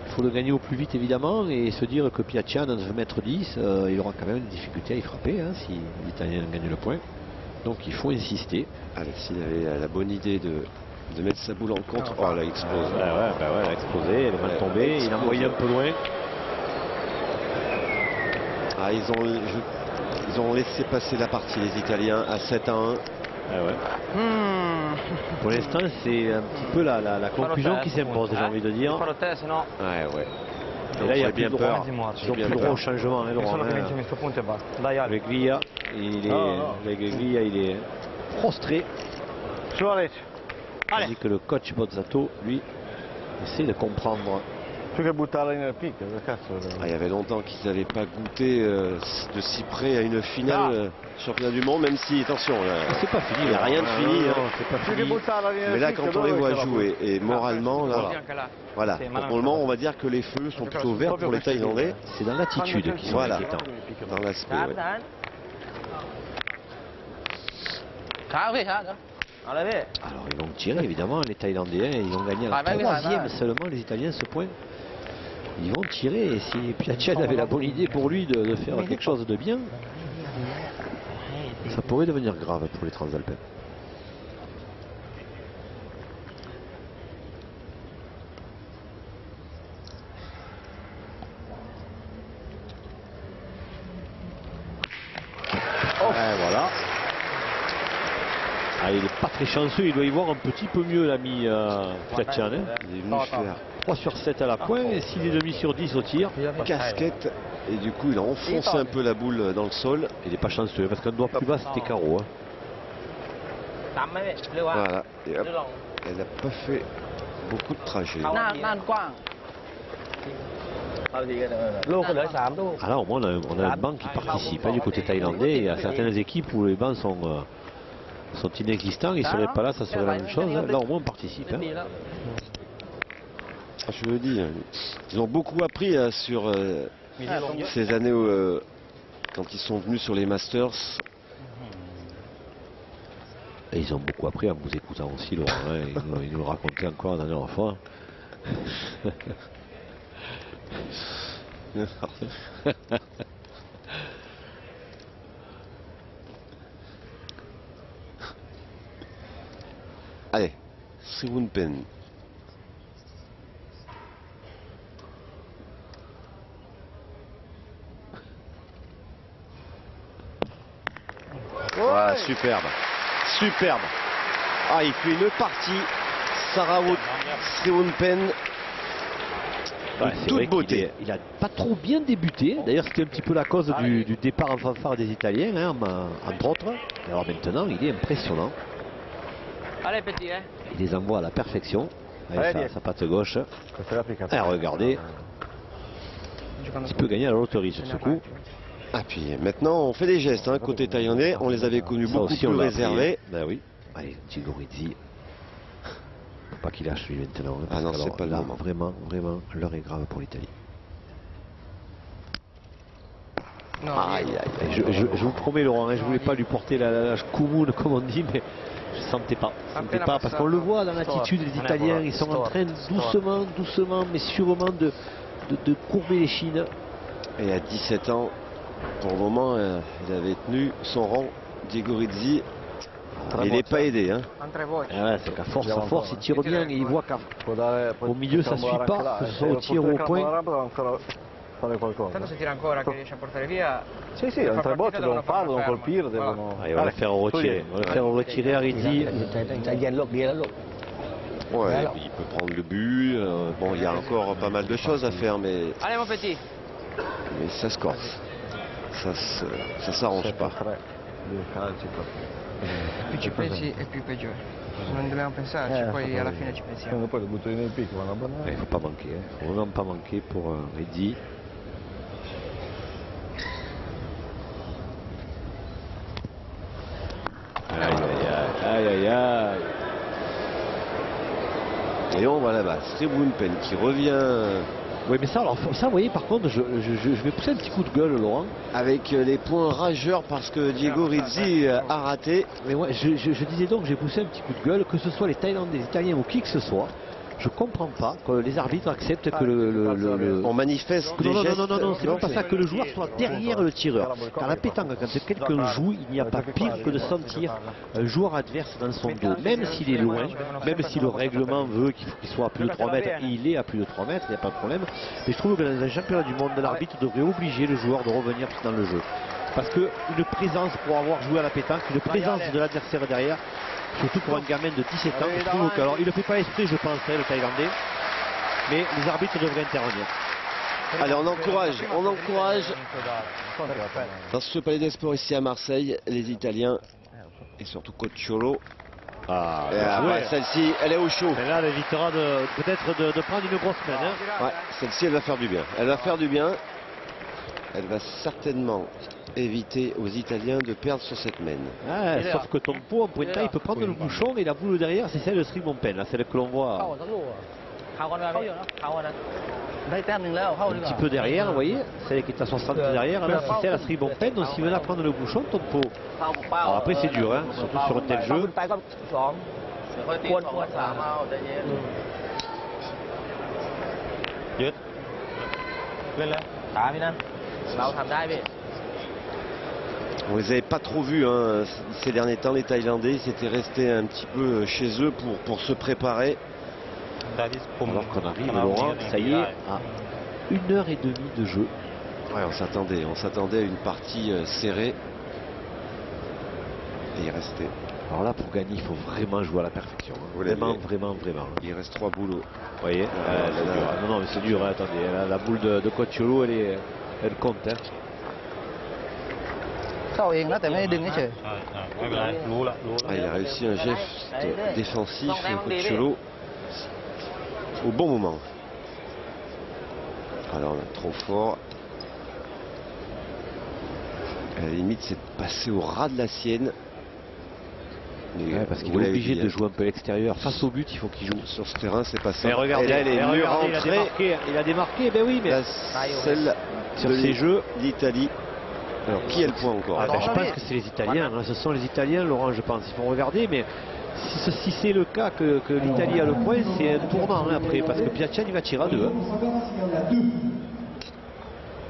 faut le gagner au plus vite évidemment et se dire que Piacian veut mettre 10, il aura quand même des difficultés à y frapper hein, si l'Italien gagne le point. Donc il faut insister. Alexis avait la bonne idée de mettre sa boule en contre. Oh, elle a explosé. Elle a explosé, elle est mal tombée, il a envoyé un peu loin. Ah, ils ont laissé passer la partie les Italiens à 7-1. Ah ouais. Pour l'instant, c'est un petit peu la conclusion qui s'impose, j'ai envie de dire. Ouais. Et là, il y a bien peur. Ils ont plus le droit au changement. Avec Glia, il est prostré. Tandis que le coach Bozzato, lui, essaie de comprendre. Il y avait longtemps qu'ils n'avaient pas goûté de si près à une finale championnat du monde, même si, attention, c'est pas fini. Il n'y a rien de fini. C'est pas fini. Mais là, quand on les voit jouer, et moralement, là, voilà, pour le moment, on va dire que les feux sont plutôt verts pour les Thaïlandais. C'est dans l'attitude qui sont inquiétants. Dans l'aspect, ouais. Alors ils vont tirer évidemment les Thaïlandais, ils vont gagner à la troisième seulement les Italiens ce point. Ils vont tirer et si Piacian avait la bonne idée pour lui de faire quelque chose de bien, ça pourrait devenir grave pour les Transalpins. Voilà. Ah, il n'est pas très chanceux, il doit y voir un petit peu mieux l'ami Piacian. Hein. Il est venu faire 3 sur 7 à la pointe et s'il est demi sur 10 au tir. Casquette et du coup il a enfoncé un peu la boule dans le sol. Il n'est pas chanceux parce qu'un doigt plus bas c'était carreau. Hein. Voilà. Et hop, elle n'a pas fait beaucoup de trajets. Ah là au moins on a un banc qui participe hein, du côté thaïlandais. Il y a certaines équipes où les bancs sont inexistants, ils ne seraient pas là, ça serait la même chose. Là au moins on participe. Hein. Je le dis, ils ont beaucoup appris sur ces années où, quand ils sont venus sur les Masters. Et ils ont beaucoup appris en vous écoutant aussi, Laurent. Hein. Ils nous le racontaient encore la dernière fois. Allez, Sriwunpen. Voilà, superbe. Superbe. Ah, il fait une partie. Sriwunpen. Toute beauté. Il n'a pas trop bien débuté. D'ailleurs, c'était un petit peu la cause du départ en fanfare des Italiens, hein, entre autres. Alors maintenant, il est impressionnant. Allez, petit, hein. Il les envoie à la perfection. Avec sa patte gauche. Regardez. Il peut gagner à la loterie sur ce coup. Ah, puis maintenant, on fait des gestes. Hein. Côté thaïlandais, on les avait connus beaucoup plus réservés. Ben oui. Allez, Gigorizzi. Faut pas qu'il lâche lui maintenant. Hein, ah non, c'est pas le moment. Vraiment, l'heure est grave pour l'Italie. Aïe, aïe, aïe. Je vous promets, Laurent, hein, je voulais pas lui porter la koumoune, comme on dit, mais je sentais pas. Parce qu'on le voit dans l'attitude des Italiens, ils sont en train doucement, mais sûrement de courber les chines. Et à 17 ans, pour le moment, il avait tenu son rang, Gigorizzi. Il n'est pas aidé. Hein. Ouais, c'est qu'à force, il tire bien et il voit qu'au milieu, ça ne suit pas, que ce soit au tir ou au point. Tanto se tira ancora che riesce a portare via. Sì, un tre botte devono farlo, devono colpire, devono. On va le faire retirer. On va le faire retirer à Rizzi. Ouais, il peut prendre le but. Bon, il y a encore pas mal de choses à faire, mais. Allez, mon petit. Mais ça se corse. Ça s'arrange pas. Più ci pensi e più peggiore. Non dobbiamo pensarci, poi alla fine ci pensiamo. Poi lo butto nel picco, ma il ne faut pas manquer, il ne faut vraiment pas manquer pour Rizzi. Aïe. Et on voit là-bas Sriwunpen qui revient Oui, mais ça, alors, ça, vous voyez, par contre, je vais pousser un petit coup de gueule, Laurent. Avec les points rageurs parce que Diego Rizzi a raté. Mais ouais, je disais donc, j'ai poussé un petit coup de gueule, que ce soit les Thaïlandais, les Italiens ou qui que ce soit. Je comprends pas que les arbitres acceptent que on manifeste des non, gestes. Non, c'est pas ça, que le joueur soit derrière le tireur. Car la pétanque, quand quelqu'un joue, il n'y a pas pire que de sentir un joueur adverse dans son dos. Même s'il est loin, même si le règlement veut qu'il faut qu'il soit à plus de 3 mètres, et il est à plus de 3 mètres, il n'y a pas de problème. Mais je trouve que dans un championnat du monde, l'arbitre devrait obliger le joueur de revenir dans le jeu. Parce qu'une présence pour avoir joué à la pétanque, une présence de l'adversaire derrière, surtout pour un gamin de 17 ans, je trouve que, alors il ne le fait pas esprit, je pense, le Thaïlandais, mais les arbitres devraient intervenir. Allez, on encourage dans ce Palais des Sports ici à Marseille, les Italiens et surtout Cocciolo. Celle-ci, elle est au chaud. Et là, elle évitera peut-être de prendre une grosse main. Hein. Ouais, celle-ci, elle va faire du bien. Elle va faire du bien. Elle va certainement éviter aux Italiens de perdre sur cette main. Sauf que Tompo en pointant, il peut prendre le bouchon et la boule derrière, c'est celle de Srimonpen, celle que l'on voit un petit peu derrière, vous voyez, celle qui est à 60 derrière, là c'est celle à Srimonpen, donc s'il veut la prendre le bouchon, Tompo. Alors après c'est dur, hein, surtout sur un tel jeu. On les avait pas trop vus hein, ces derniers temps, les Thaïlandais. Ils étaient restés un petit peu chez eux pour se préparer. Alors qu'on arrive, Laurent, ça y est, à 1h30 de jeu. Ouais, on s'attendait à une partie serrée. Et il restait. Alors là, pour gagner, il faut vraiment jouer à la perfection. Hein. Vraiment. Il reste 3 boules. Vous voyez, non, mais c'est dur, hein, attendez. La boule de Cocciolo, elle compte. Hein. Il a réussi un geste défensif, Cocciolo, au bon moment. Alors, trop fort. À la limite, c'est de passer au ras de la sienne. Ouais, parce qu'il est obligé de jouer un peu à l'extérieur. Face au but, il faut qu'il joue. Sur ce terrain, c'est pas ça. Mais regardez, là, il a démarqué, ben oui, mais celle sur ces jeux, l'Italie. Alors, qui a le point encore? Je pense que c'est les Italiens. Hein. Ce sont les Italiens, Laurent, je pense. Il faut regarder, mais si c'est le cas que l'Italie a le point, c'est un tournant hein, après, parce que Piaciani il va tirer à 2. Hein.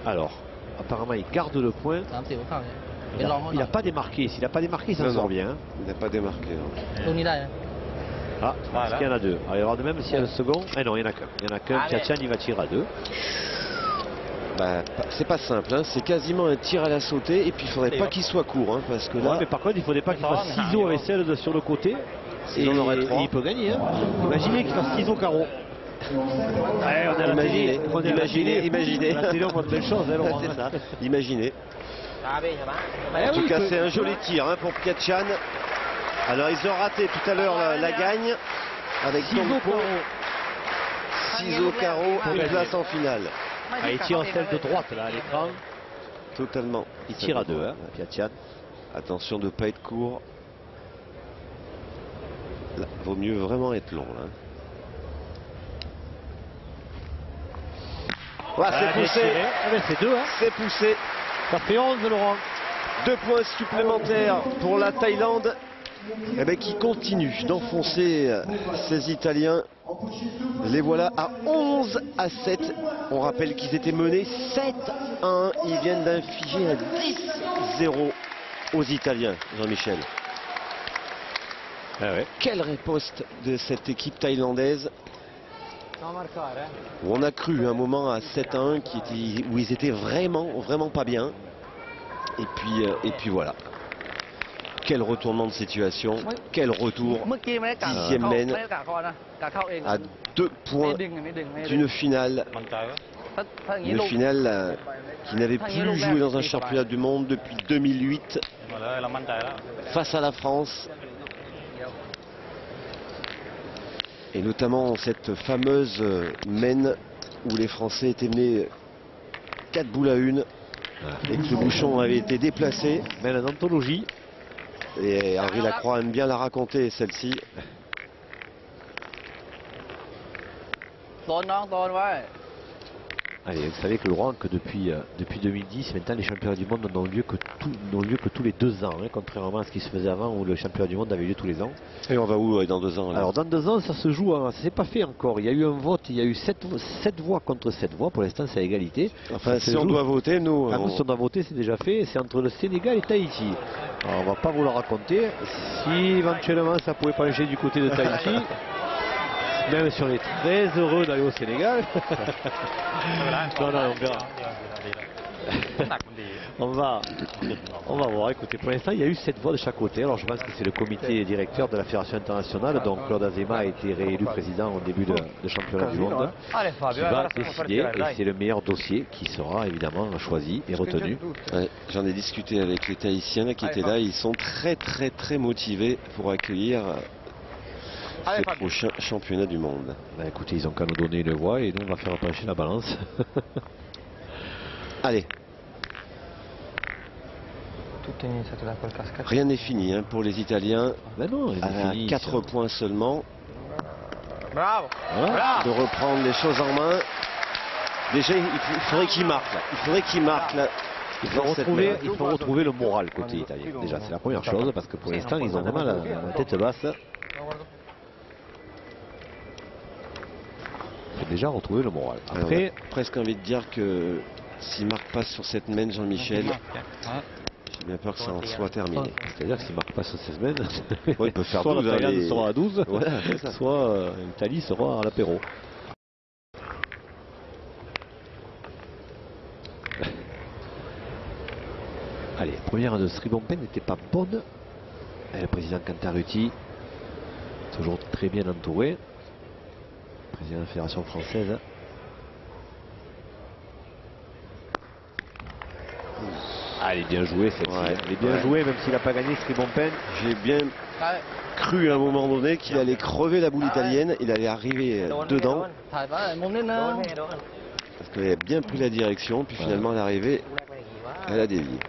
Alors, apparemment, il garde le point. Il n'a pas démarqué. S'il n'a pas démarqué, il s'en sort bien. Il n'a pas démarqué. Parce qu'il y en a 2. Alors, même s'il y a le second. Ah non, il n'y en a qu'un. Il n'y en a qu'un. Piaciani va tirer à 2. C'est pas simple, hein. C'est quasiment un tir à la sautée et puis il faudrait pas qu'il soit court hein, parce que là... mais par contre il faudrait pas qu'il fasse ciseaux avec celle sur le côté et il peut gagner hein. Imaginez qu'il fasse ciseaux carreau. Imaginez. La télé on voit de belles choses hein, Imaginez. En tout cas c'est un joli tir hein, pour Piacian. Alors ils ont raté tout à l'heure la gagne avec ciseaux carreau, une place en finale. Il tire en celle de droite là à l'écran. Totalement. Il tire à 2, hein, Piacian. Attention de ne pas être court. Là, vaut mieux vraiment être long là. C'est poussé. C'est 2, hein. C'est poussé. Ça fait 11 Laurent. 2 points supplémentaires pour la Thaïlande. Qui continue d'enfoncer ces Italiens. Les voilà à 11-7. On rappelle qu'ils étaient menés 7-1. Ils viennent d'infliger un 10-0 aux Italiens, Jean-Michel. Quelle riposte de cette équipe thaïlandaise. Où on a cru un moment à 7-1 où ils étaient vraiment pas bien. Et puis voilà. Quel retournement de situation, quel retour, 10e mène à 2 points d'une finale. Une finale qui n'avait plus joué dans un championnat du monde depuis 2008 face à la France. Et notamment cette fameuse mène où les Français étaient menés 4 boules à 1 et que le bouchon avait été déplacé. Mais la anthologie. Et Henri Lacroix aime bien la raconter, celle-ci. Allez, vous savez que Laurent, que depuis 2010, maintenant les championnats du monde n'ont lieu que tous les 2 ans, hein, contrairement à ce qui se faisait avant où le championnat du monde avait lieu tous les ans. Et on va où dans 2 ans? Alors dans 2 ans, ça se joue, hein, ça s'est pas fait encore. Il y a eu un vote, il y a eu 7 voix contre 7 voix. Pour l'instant, c'est à égalité. Enfin, si on doit voter, nous. Si on doit voter, c'est déjà fait. C'est entre le Sénégal et Tahiti. Alors, on va pas vous le raconter. Si éventuellement ça pouvait pencher du côté de Tahiti. Même si on est très heureux d'aller au Sénégal. Non, on verra. on va voir. Écoutez, pour l'instant, il y a eu 7 voix de chaque côté. Alors, je pense que c'est le comité directeur de la Fédération internationale, dont Claude Azema a été réélu président au début de championnat du monde, qui va décider. Et c'est le meilleur dossier qui sera évidemment choisi et retenu. Ouais, j'en ai discuté avec les Tahitiens qui étaient là. Ils sont très motivés pour accueillir ce prochain championnat du monde. Bah, écoutez, ils ont qu'à nous donner une voix et nous on va faire pencher la balance. Allez. Rien n'est fini hein, pour les Italiens. Ben non, à 4 points seulement. Bravo. Voilà. De reprendre les choses en main. Déjà, il faudrait qu'il marque là. Il faudrait qu'il marque là. Il faut retrouver le moral côté italien. Déjà, c'est la première chose parce que pour l'instant, ils ont vraiment la tête basse. Il faut déjà retrouver le moral. Après, presque envie de dire que s'il ne marque pas sur cette main, Jean-Michel, j'ai bien peur que ça en soit terminé. C'est-à-dire que s'il ne marque pas sur cette semaine, ouais, il peut faire soit 12, la Thaïlande sera à 12, voilà, soit l'Italie sera à l'apéro. Allez, la première de Sribompen n'était pas bonne. Et le président Cantarutti, toujours très bien entouré. Président de la Fédération française. Elle est bien jouée cette fois. Elle est bien jouée, même s'il n'a pas gagné Sribompen. J'ai bien cru à un moment donné qu'il allait crever la boule italienne. Il allait arriver dedans. Parce qu'elle a bien pris la direction. Puis finalement, à l'arrivée, elle a dévié.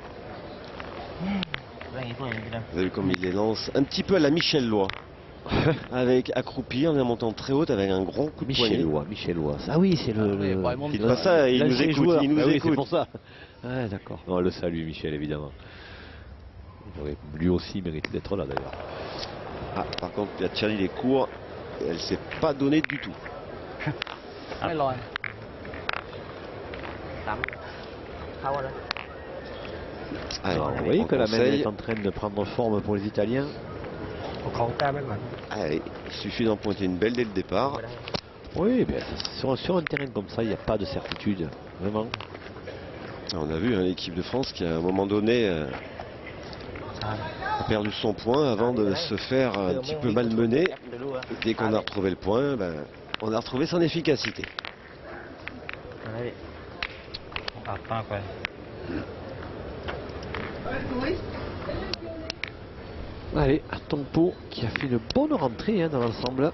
Vous avez vu comme il les lance un petit peu à la Michel Lois. Avec accroupi en montant très haute avec un gros coup de poignet. Michel Lois. Ah oui, c'est le. Dites pas ça, il nous écoute. Il nous écoute. C'est pour ça. Ah, d'accord. On le salue, Michel, évidemment. Il aurait lui aussi mérité d'être là d'ailleurs. Ah, par contre, la Tchali est court et elle s'est pas donnée du tout. Alors, vous voyez que la main est en train de prendre forme pour les Italiens. Allez, il suffit d'en pointer une belle dès le départ. Oui, bien, sur un terrain comme ça, il n'y a pas de certitude, vraiment. On a vu l'équipe de France qui, à un moment donné, a perdu son point avant de se faire un petit peu malmener. Dès qu'on a retrouvé le point, on a retrouvé son efficacité. Allez, Tompo qui a fait une bonne rentrée dans l'ensemble.